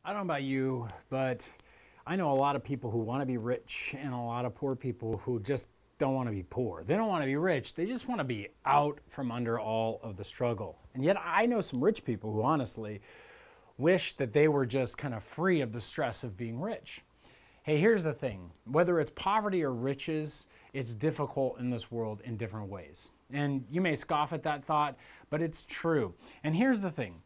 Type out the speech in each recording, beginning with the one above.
I don't know about you, but I know a lot of people who want to be rich and a lot of poor people who just don't want to be poor. They don't want to be rich. They just want to be out from under all of the struggle. And yet I know some rich people who honestly wish that they were just kind of free of the stress of being rich. Hey, here's the thing. Whether it's poverty or riches, it's difficult in this world in different ways. And you may scoff at that thought, but it's true. And here's the thing.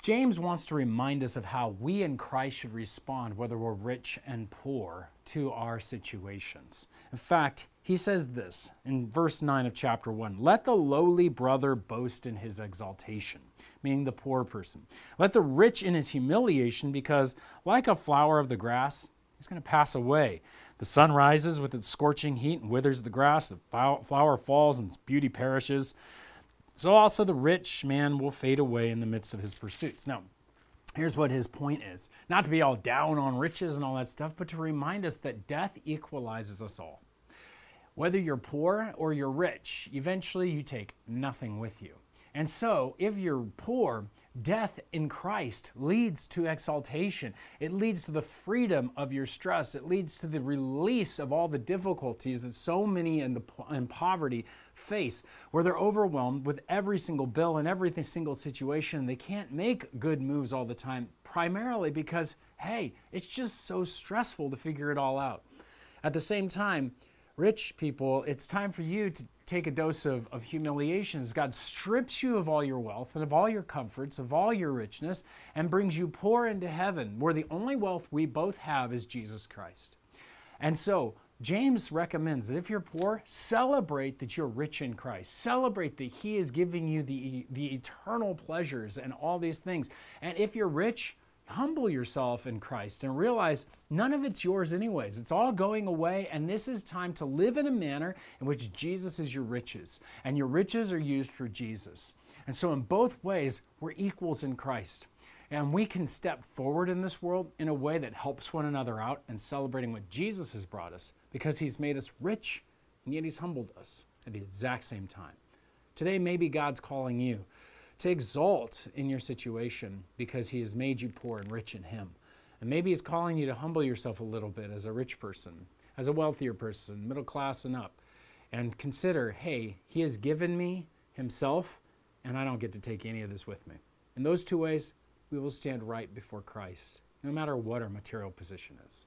James wants to remind us of how we in Christ should respond, whether we're rich and poor, to our situations. In fact, he says this in verse 9 of chapter 1, "Let the lowly brother boast in his exaltation," meaning the poor person. "Let the rich in his humiliation, because like a flower of the grass, he's going to pass away. The sun rises with its scorching heat and withers the grass. The flower falls and its beauty perishes. So also the rich man will fade away in the midst of his pursuits." Now, here's what his point is. Not to be all down on riches and all that stuff, but to remind us that death equalizes us all. Whether you're poor or you're rich, eventually you take nothing with you. And so, if you're poor, death in Christ leads to exaltation. It leads to the freedom of your stress. It leads to the release of all the difficulties that so many in poverty face, where they're overwhelmed with every single bill and every single situation. They can't make good moves all the time, primarily because, hey, it's just so stressful to figure it all out. At the same time, rich people, it's time for you to take a dose of humiliation as God strips you of all your wealth and of all your comforts, of all your richness, and brings you poor into heaven, where the only wealth we both have is Jesus Christ. And so, James recommends that if you're poor, celebrate that you're rich in Christ. Celebrate that He is giving you the eternal pleasures and all these things. And if you're rich, humble yourself in Christ and realize none of it's yours anyways. It's all going away, and this is time to live in a manner in which Jesus is your riches, and your riches are used for Jesus. And so in both ways, we're equals in Christ. And we can step forward in this world in a way that helps one another out and celebrating what Jesus has brought us, because He's made us rich, and yet He's humbled us at the exact same time. Today, maybe God's calling you to exalt in your situation because He has made you poor and rich in Him. And maybe He's calling you to humble yourself a little bit as a rich person, as a wealthier person, middle class and up, and consider, hey, He has given me Himself, and I don't get to take any of this with me. In those two ways, we will stand right before Christ, no matter what our material position is.